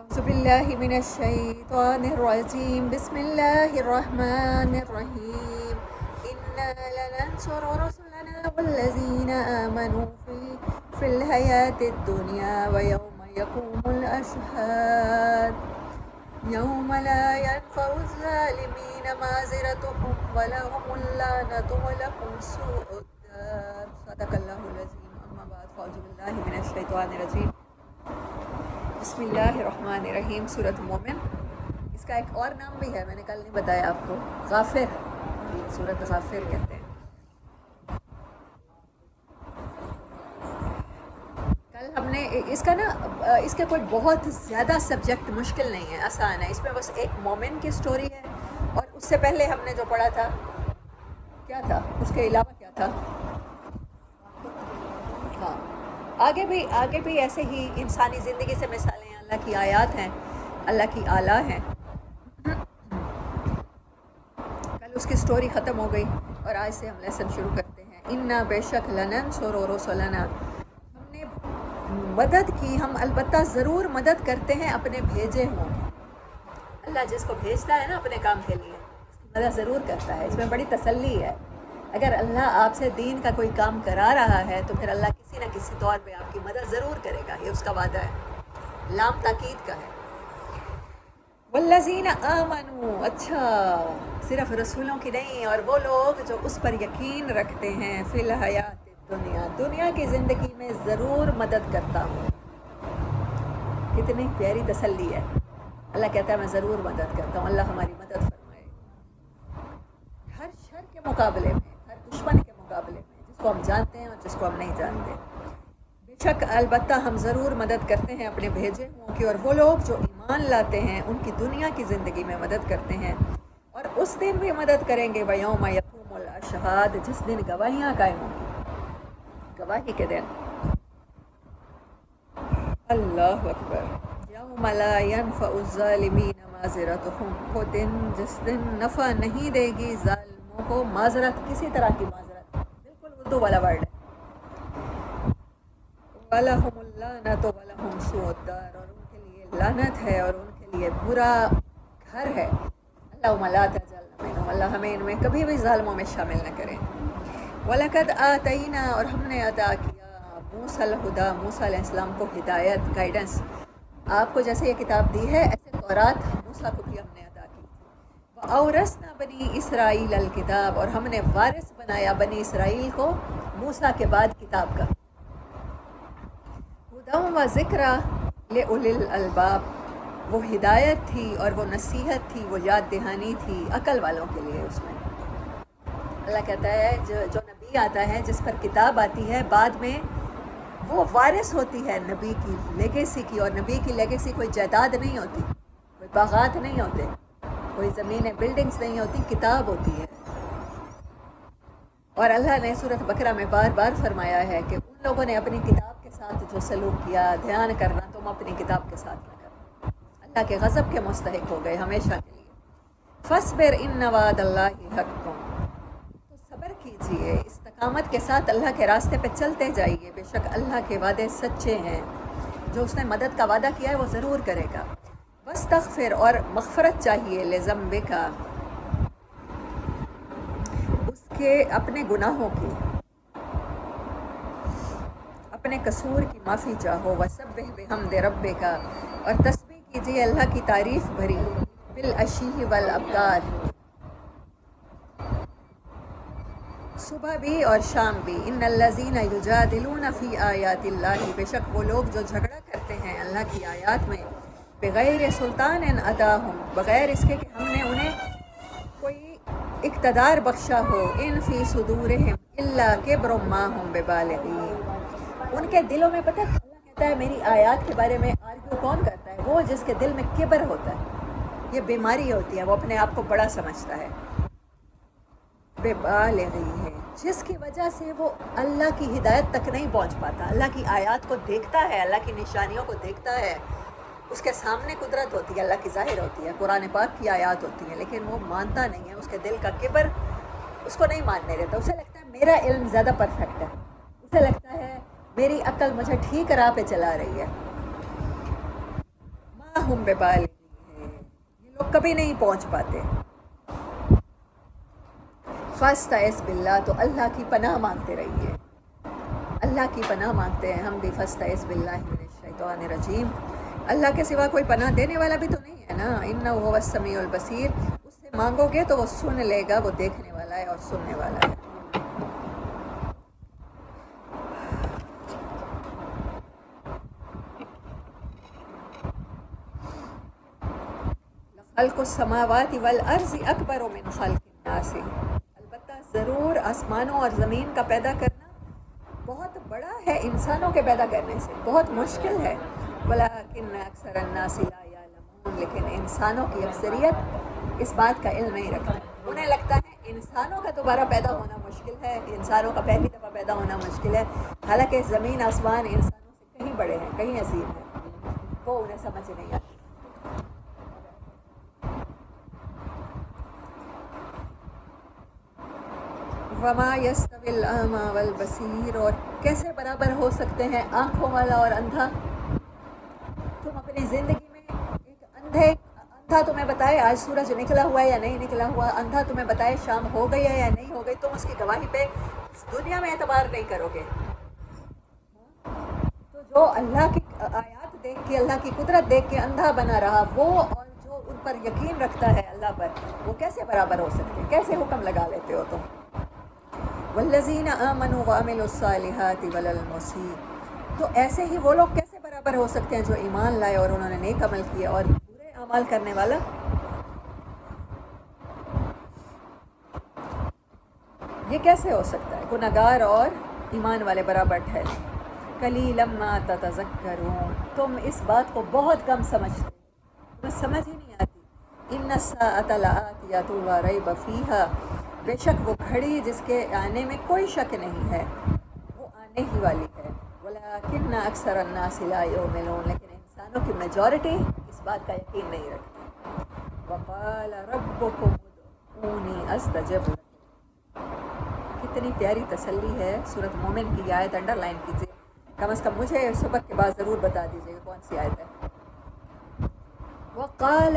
أعوذ بالله من الشيطان الرجيم بسم الله الرحمن الرحيم إنا لننصر رسلنا والذين آمنوا في الحياة الدنيا ويوم يقوم الأشهاد يوم لا ينفع الظالمين معذرتهم ولهم اللعنة ولهم سوء الدار صدق الله العظيم أما بعد فأعوذ بالله من الشيطان الرجيم بسم اللہ الرحمن الرحیم سورۃ مومن. اس کا ایک اور نام بھی ہے، میں نے کل نہیں بتایا آپ کو، غافر. سورۃ غافر کہتے ہیں. کل ہم نے اس کا اس کے کوئی بہت زیادہ سبجیکٹ مشکل نہیں ہے، آسان ہے. اس میں بس ایک مومن کی سٹوری ہے، اور اس سے پہلے ہم نے جو پڑھا تھا کیا تھا، اس کے علاوہ کیا تھا. ہاں، آگے بھی ایسے ہی انسانی زندگی سے مثالیں ہیں، اللہ کی آیات ہیں، اللہ کی آلہ ہیں. کل اس کی سٹوری ختم ہو گئی اور آج سے ہم لیسن شروع کرتے ہیں. انا بے شک لننصر رسلنا، ہم نے مدد کی، ہم البتہ ضرور مدد کرتے ہیں اپنے بھیجے ہوں. اللہ جس کو بھیجتا ہے نا اپنے کام کے لیے، اس کی مدد ضرور کرتا ہے. اس میں بڑی تسلی ہے. اگر اللہ آپ سے دین کا کوئی کام کرا رہا ہے تو پھر اللہ کسی نہ کسی طور پہ آپ کی مدد ضرور کرے گا. یہ اس کا وعدہ ہے، لام تاکید کا ہے. والذین آمنوا، اچھا صرف رسولوں کی نہیں، اور وہ لوگ جو اس پر یقین رکھتے ہیں. فی الحیات الدنیا، دنیا کی زندگی میں ضرور مدد کرتا ہوں. کتنی پیاری تسلی ہے. اللہ کہتا ہے میں ضرور مدد کرتا ہوں. اللہ ہماری مدد فرمائے ہر شر کے مقابلے میں، ہر دشمن کے مقابلے میں، جس کو ہم جانتے ہیں اور جس کو ہم نہیں جانتے. بے شک البتہ ہم ضرور مدد کرتے ہیں اپنے بھیجے ہوں کی، اور وہ لوگ جو ایمان لاتے ہیں ان کی دنیا کی زندگی میں مدد کرتے ہیں، اور اس دن بھی مدد کریں گے. وَيَوْمَ يَقُومُ الْأَشْهَادُ، جس دن گواہیاں قائم ہوں گی، گواہی کے دن. اللہ اکبر. یوم لا ينفع الظالمین معذرتهم، وہ دن جس دن نفع نہیں دے گی ظالموں کو معذرت، کسی طرح کی معذرت. بالکل اردو والا ورڈ ہے. وَلَهُمُ اللَّعْنَةُ وَلَهُمْ سُوءُ الدَّارِ، اور ان کے لیے لعنت ہے اور ان کے لیے برا گھر ہے. اللہم لا تجعلنا منہم، اللہ ہمیں ان میں کبھی بھی ظالموں میں شامل نہ کریں. وَلَقَدْ آتَيْنَا، اور ہم نے عطا کیا موسیٰ الہدیٰ، موسیٰ علیہ السلام کو ہدایت، گائیڈنس. آپ کو جیسے یہ کتاب دی ہے ایسے تورات موسیٰ کو بھی ہم نے عطا کی. وَأَوْرَثْنَا بَنِي إِسْرَائِيلَ الْكِتَابَ، اور ہم نے وارث بنایا بنی اسرائیل کو موسیٰ کے بعد کتاب کا. ہدیٰ و ذکریٰ لِأُولِي الْأَلْبَابِ، وہ ہدایت تھی اور وہ نصیحت تھی، وہ یاد دہانی تھی عقل والوں کے لیے. اس میں اللہ کہتا ہے جو نبی آتا ہے، جس پر کتاب آتی ہے، بعد میں وہ وارث ہوتی ہے نبی کی لیگیسی کی. اور نبی کی لیگیسی کوئی جائیداد نہیں ہوتی، کوئی باغات نہیں ہوتے، کوئی زمینیں بلڈنگز نہیں ہوتی، کتاب ہوتی ہے. اور اللہ نے سورۃ بقرہ میں بار بار فرمایا ہے کہ ان لوگوں نے اپنی کتاب کے ساتھ جو سلوک کیا، دھیان کرنا تم اپنی کتاب کے ساتھ نہ کرنا، اللہ کے غضب کے مستحق ہو گئے ہمیشہ کے لیے. فَاصْبِرْ إِنَّ وَعْدَ اللَّهِ حَقٌّ، تو صبر کیجئے، استقامت کے ساتھ اللہ کے راستے پہ چلتے جائیے. بے شک اللہ کے وعدے سچے ہیں، جو اس نے مدد کا وعدہ کیا ہے وہ ضرور کرے گا. وَاسْتَغْفِرْ، اور مغفرت چاہیے، لِذَنبِكَ، اس کے اپنے گناہوں کی، اپنے قصور کی معافی چاہو. وَسَبِّحْ بِحَمْدِ رَبِّكَ، اور تسبیح کیجیے اللہ کی تعریف بھری. بِالْعَشِيِّ وَالْإِبْكَارِ، صبح بھی اور شام بھی. ان الذین یجادلون فی آیات اللہ، بے شک وہ لوگ جو جھگڑا کرتے ہیں اللہ کی آیات میں. بغیر سلطان اتاہم، بغیر اس کے کہ ہم نے انہیں کوئی اقتدار بخشا ہو. ان فی صدورہم الا کبر ما ہم ببالغیہ، ان کے دلوں میں پتہ اللہ کہتا ہے میری آیات کے بارے میں آرگیو کون کرتا ہے؟ وہ جس کے دل میں کبر ہوتا ہے. یہ بیماری ہوتی ہے، وہ اپنے آپ کو بڑا سمجھتا ہے. بے بالغی ہے، جس کی وجہ سے وہ اللہ کی ہدایت تک نہیں پہنچ پاتا. اللہ کی آیات کو دیکھتا ہے، اللہ کی نشانیوں کو دیکھتا ہے، اس کے سامنے قدرت ہوتی ہے، اللہ کی ظاہر ہوتی ہے، قرآن پاک کی آیات ہوتی ہیں، لیکن وہ مانتا نہیں ہے. اس کے دل کا کبر اس کو نہیں ماننے دیتا. اسے لگتا ہے میرا علم زیادہ پرفیکٹ ہے، اسے لگتا ہے میری عقل مجھے ٹھیک راہ پہ چلا رہی ہے. وما هم ببالغیہ، یہ لوگ کبھی نہیں پہنچ پاتے. فاستعذ باللہ، تو اللہ کی پناہ مانگتے رہیے، اللہ کی پناہ مانگتے ہیں ہم بھی. فاستعذ باللہ من الشیطان الرجیم، اللہ کے سوا کوئی پناہ دینے والا بھی تو نہیں ہے نا. انہ هو السمیع البصیر، اس سے مانگو گے تو وہ سن لے گا، وہ دیکھنے والا ہے اور سننے والا ہے. خلق السماوات والارض اکبر من خلق الناس، البتہ ضرور آسمانوں اور زمین کا پیدا کرنا بہت بڑا ہے انسانوں کے پیدا کرنے سے، بہت مشکل ہے. ولکن اکثر الناس لا یعلمون، لیکن انسانوں کی اکثریت اس بات کا علم نہیں رکھتے. انہیں لگتا ہے انسانوں کا دوبارہ پیدا ہونا مشکل ہے، انسانوں کا پہلی دفعہ پیدا ہونا مشکل ہے، حالانکہ زمین آسمان انسانوں سے کہیں بڑے ہیں، کہیں عظیم ہیں. وہ انہیں سمجھ نہیں آتی. وما یستوی الاعمی والبصیر، اور کیسے برابر ہو سکتے ہیں آنکھوں والا اور اندھا. تم اپنی زندگی میں ایک اندھا تمہیں بتائے آج سورج نکلا ہوا ہے یا نہیں نکلا ہوا، اندھا تمہیں بتائے شام ہو گئی ہے یا نہیں ہو گئی، تم اس کی گواہی پہ دنیا میں اعتبار نہیں کرو گے. تو جو اللہ کی آیات دیکھ کے، اللہ کی قدرت دیکھ کے اندھا بنا رہا، وہ اور جو ان پر یقین رکھتا ہے اللہ پر، وہ کیسے برابر ہو سکتے، کیسے حکم لگا لیتے ہو تم. والذین آمنوا وعملوا الصالحات ولا المسیء، تو ایسے ہی وہ لوگ کیسے برابر ہو سکتے ہیں جو ایمان لائے اور انہوں نے نیک عمل کیے، اور برے اعمال کرنے والا. یہ کیسے ہو سکتا ہے گناہگار اور ایمان والے برابر ٹھہرے. قلیلا ما تتذکرون، تم اس بات کو بہت کم سمجھتے، تمہیں سمجھ ہی نہیں آتی. ان الساعۃ لآتیۃ لا ریب فیہا، بے شک وہ گھڑی جس کے آنے میں کوئی شک نہیں ہے، وہ آنے ہی والی ہے. ولیکن اکثر الناس لا یؤمنون، لیکن انسانوں کی میجورٹی اس بات کا یقین نہیں رکھتی. وقال ربکم ادعونی استجب لکم، کتنی پیاری تسلی ہے. سورۃ مومن کی آیت انڈر لائن کیجیے، کم از کم مجھے سبق کے بعد ضرور بتا دیجیے گا کون سی آیت ہے. وقال،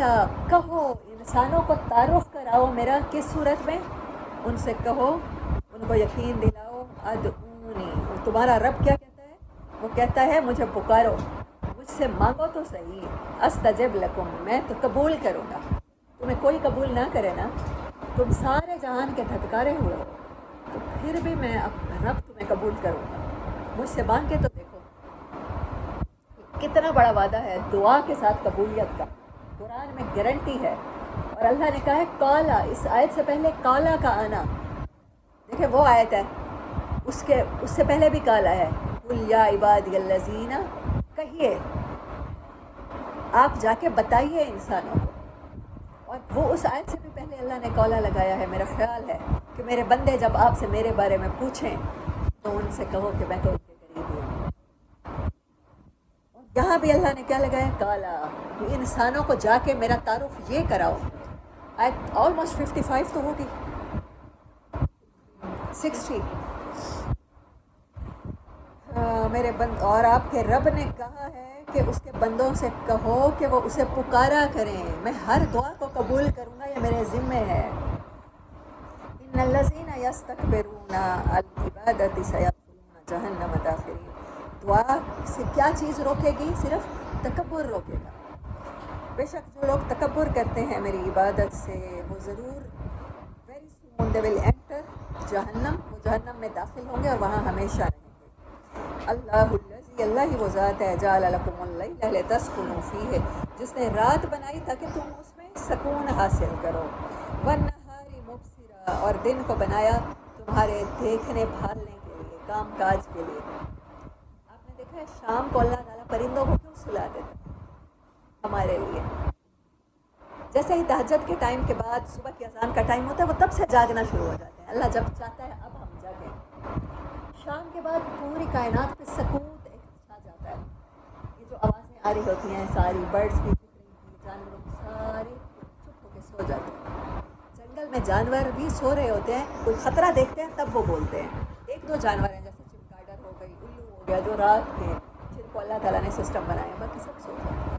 کہو انسانوں کو تعارف کراؤ میرا کس صورت میں، ان سے کہو، ان کو یقین دلاؤ. ادعونی، تمہارا رب کیا کہتا ہے، وہ کہتا ہے مجھے پکارو، مجھ سے مانگو تو صحیح. استجب لکم، میں تو قبول کروں گا. تمہیں کوئی قبول نہ کرے نا، تم سارے جہان کے دھتکارے ہوئے ہو، تو پھر بھی میں اپنا رب تمہیں قبول کروں گا. مجھ سے مانگ کے تو دیکھو. کتنا بڑا وعدہ ہے دعا کے ساتھ قبولیت کا، قرآن میں گارنٹی ہے. اور اللہ نے کہا ہے کالا، اس آیت سے پہلے کالا کا آنا، دیکھیں وہ آیت ہے، اس سے پہلے بھی کالا ہے. قل یا عبادی الذین، کہیے، آپ جا کے بتائیے انسانوں کو. اور وہ اس آیت سے بھی پہلے اللہ نے کالا لگایا ہے. میرا خیال ہے کہ میرے بندے جب آپ سے میرے بارے میں پوچھیں تو ان سے کہو کہ میں تو ان کے قریب ہوں. اور یہاں بھی اللہ نے کیا لگایا، کالا، کہ انسانوں کو جا کے میرا تعارف یہ کراؤ. آیت آلموسٹ 55 تو ہوگی، 60. میرے اور آپ کے رب نے کہا ہے کہ اس کے بندوں سے کہو کہ وہ اسے پکارا کریں، میں ہر دعا کو قبول کروں گا، یہ میرے ذمے ہے. ان الذین یستکبرون عن عبادتی سیدخلون جہنم داخرین، دعا سے کیا چیز روکے گی، صرف تکبر روکے گا. بے شک جو لوگ تکبر کرتے ہیں میری عبادت سے، وہ ضرور very soon they will enter جہنم، وہ جہنم میں داخل ہوں گے اور وہاں ہمیشہ رہیں گے. اللہ الذی، اللہ ہی وہ ذات ہے، جعل لکم اللیل لتسکنوا فیہ، جس نے رات بنائی تاکہ تم اس میں سکون حاصل کرو. والنہار مبصرا، اور دن کو بنایا تمہارے دیکھنے بھالنے کے لیے، کام کاج کے لیے. آپ نے دیکھا ہے شام کو اللہ تعالیٰ پرندوں کو کیوں سلا دیتے ہیں، ہمارے لیے. جیسے ہی تہجد کے ٹائم کے بعد صبح کی اذان کا ٹائم ہوتا ہے، وہ تب سے جاگنا شروع ہو جاتے ہیں. اللہ جب چاہتا ہے اب ہم جاگیں. شام کے بعد پوری کائنات پہ سکوت ایک چھا جاتا ہے. یہ جو آوازیں آ رہی ہوتی ہیں ساری، برڈس کی، چڑیوں کی، جانوروں کی، سارے چپ ہو کے سو جاتے ہیں. جنگل میں جانور بھی سو رہے ہوتے ہیں، کوئی خطرہ دیکھتے ہیں تب وہ بولتے ہیں. ایک دو جانور ہیں جیسے چمگاڈر ہو گئی، الو ہو گیا، جو رات کے جن کو اللہ تعالیٰ نے سسٹم بنایا، باقی سب سو جاتے ہیں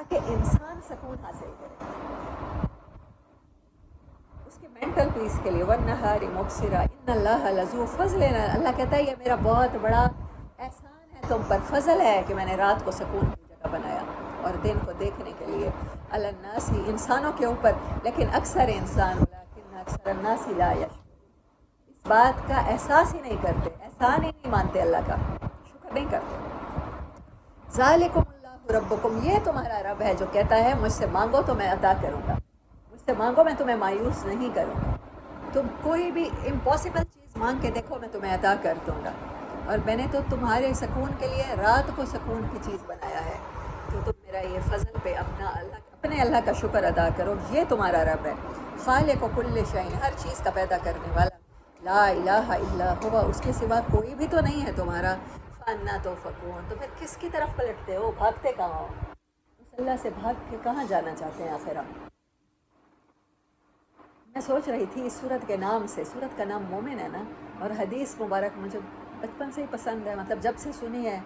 تاکہ انسان سکون حاصل کرے اس کے مینٹل پیس کے لیے. والنہار مبصرا ان اللہ لذو فضل. اللہ کہتا ہے یہ میرا بہت بڑا احسان ہے تم پر، فضل ہے کہ میں نے رات کو سکون کی جگہ بنایا اور دن کو دیکھنے کے لیے. علی الناس انسانوں کے اوپر، لیکن اکثر انسان ولکن اکثر الناس لا یشکرون اس بات کا احساس ہی نہیں کرتے، احسان ہی نہیں مانتے اللہ کا، شکر نہیں کرتے. ذالکم اللہ ربکم، یہ تمہارا رب ہے جو کہتا ہے مجھ سے مانگو تو میں عطا کروں گا، مجھ سے مانگو میں تمہیں مایوس نہیں کروں گا. تم کوئی بھی امپاسبل چیز مانگ کے دیکھو میں تمہیں عطا کر دوں گا. اور میں نے تو تمہارے سکون کے لیے رات کو سکون کی چیز بنایا ہے، تو تم میرا یہ فضل پہ اپنے اللہ کا شکر ادا کرو. یہ تمہارا رب ہے. خالق کل شیء، ہر چیز کا پیدا کرنے والا. لا الہ الا ہوا، اس کے سوا کوئی بھی تو نہیں ہے تمہارا. فانا توفکون، تو پھر کس کی طرف پلٹتے ہو، بھاگتے کہاں ہو؟ اس اللہ سے بھاگ کے کہاں جانا چاہتے ہیں آخر آپ؟ میں سوچ رہی تھی اس سورت کے نام سے، سورت کا نام مومن ہے نا، اور حدیث مبارک مجھے بچپن سے ہی پسند ہے، مطلب جب سے سنی ہے،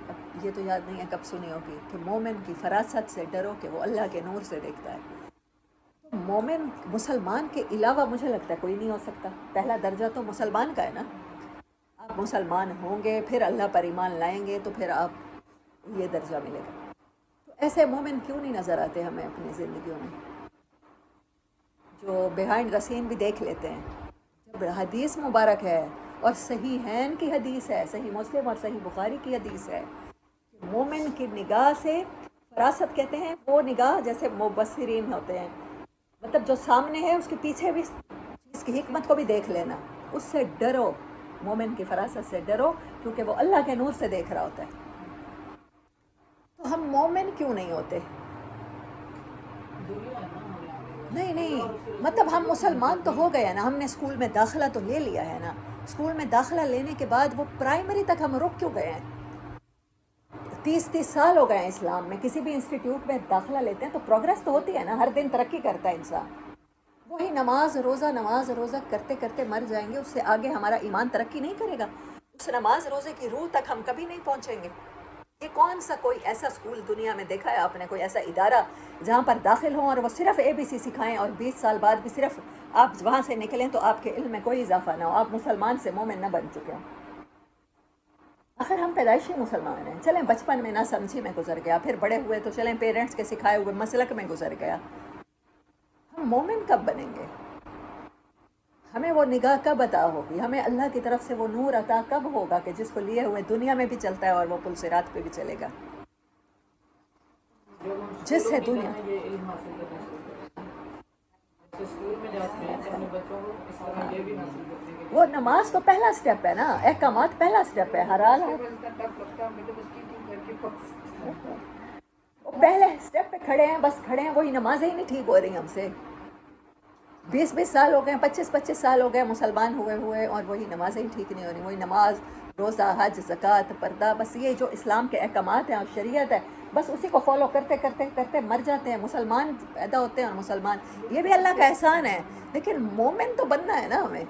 اب یہ تو یاد نہیں ہے کب سنی ہوگی، کہ مومن کی فراست سے ڈرو کہ وہ اللہ کے نور سے دیکھتا ہے. تو مومن مسلمان کے علاوہ مجھے لگتا ہے کوئی نہیں ہو سکتا. پہلا درجہ تو مسلمان کا ہے نا. آپ مسلمان ہوں گے، پھر اللہ پر ایمان لائیں گے، تو پھر آپ یہ درجہ ملے گا. تو ایسے مومن کیوں نہیں نظر آتے ہمیں اپنی زندگیوں میں، جو بیہائنڈ دا سین بھی دیکھ لیتے ہیں. جب حدیث مبارک ہے اور صحیح ہین کی حدیث ہے، صحیح مسلم اور صحیح بخاری کی حدیث ہے کہ مومن کی نگاہ سے، فراست کہتے ہیں وہ نگاہ جیسے مبصرین ہوتے ہیں، مطلب جو سامنے ہے اس کے پیچھے بھی چیز کی حکمت کو بھی دیکھ لینا. اس سے ڈرو، مومن کی فراست سے ڈرو، کیونکہ وہ اللہ کے نور سے دیکھ رہا ہوتا ہے. تو ہم مومن کیوں نہیں ہوتے؟ نہیں مطلب ہم مسلمان تو ہو گئے نا، ہم نے اسکول میں داخلہ تو لے لیا ہے نا. اسکول میں داخلہ لینے کے بعد وہ پرائمری تک ہم رک کیوں گئے ہیں؟ 30 سال ہو گئے ہیں اسلام میں. کسی بھی انسٹیٹیوٹ میں داخلہ لیتے ہیں تو پروگریس تو ہوتی ہے نا، ہر دن ترقی کرتا ہے انسان. وہی نماز روزہ کرتے کرتے مر جائیں گے، اس سے آگے ہمارا ایمان ترقی نہیں کرے گا. اس نماز روزے کی روح تک ہم کبھی نہیں پہنچیں گے. یہ کون سا کوئی ایسا اسکول دنیا میں دیکھا ہے آپ نے، کوئی ایسا ادارہ جہاں پر داخل ہوں اور وہ صرف ABC سکھائیں اور 20 سال بعد بھی صرف آپ وہاں سے نکلیں تو آپ کے علم میں کوئی اضافہ نہ ہو، آپ مسلمان سے مومن نہ بن چکے ہوں؟ آخر ہم پیدائشی مسلمان ہیں. چلیں بچپن میں نہ سمجھی میں گزر گیا، پھر بڑے ہوئے تو چلیں پیرنٹس کے سکھائے ہوئے مسلک میں گزر گیا. ہم مومن کب بنیں گے؟ ہمیں وہ نگاہ کب عطا ہوگی؟ ہمیں اللہ کی طرف سے وہ نور عطا کب ہوگا کہ جس کو لیے ہوئے دنیا میں بھی چلتا ہے اور وہ پل صراط پہ بھی چلے گا؟ جس سے دنیا وہ نماز تو پہلا سٹیپ ہے نا، احکامات پہلا سٹیپ ہے. حلال ہے، پہلے سٹیپ پہ کھڑے ہیں، بس کھڑے ہیں، وہی نمازیں ہی نہیں ٹھیک ہو رہی ہم سے. 20 سال ہو گئے، 25 سال ہو گئے مسلمان ہوئے اور وہی نمازیں ہی ٹھیک نہیں ہو رہی. وہی نماز، روزہ، حج، زکوٰۃ، پردہ، بس یہ جو اسلام کے احکامات ہیں اور شریعت ہے، بس اسی کو فالو کرتے کرتے کرتے مر جاتے ہیں. مسلمان پیدا ہوتے ہیں اور مسلمان، یہ بھی اللہ کا احسان ہے، لیکن مومن تو بننا ہے نا ہمیں.